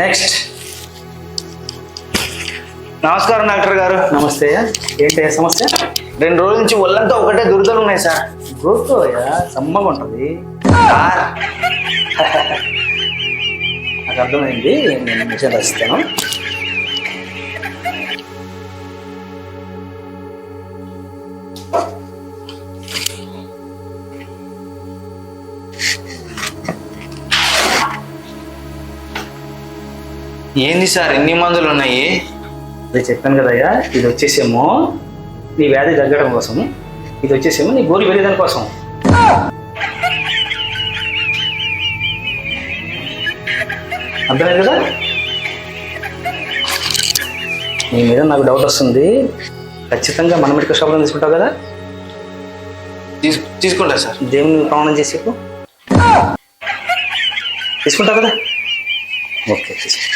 Next. నమస్కారం doctor గారు. నమస్తే. ఏంటి సమస్య? 2 రోజుల నుంచి ఒళ్ళంతా ఒకటే దురదలు ఉన్నాయి సార్. గోరుతోయా సమ్మగా ఉంటుంది. సార్ నాకు అర్థమైంది, నేను విషయం రాసిస్తాను. ఏంది సార్ ఇన్ని మందులు ఉన్నాయి? అదే చెప్పాను కదయ్యా, ఇది వచ్చేసేమో నీ వ్యాధి తగ్గడం కోసం, ఇది వచ్చేసేమో నీ గోలు పెరిగేదాని కోసం. అర్థమైంది కదా? నీ మీద నాకు డౌట్ వస్తుంది. ఖచ్చితంగా మన మెడికల్ షాప్లో తీసుకుంటావు కదా? తీసుకుంటా సార్. దేవుని ప్రమాణం చేసి తీసుకుంటావు కదా? ఓకే, తీసుకుంటా.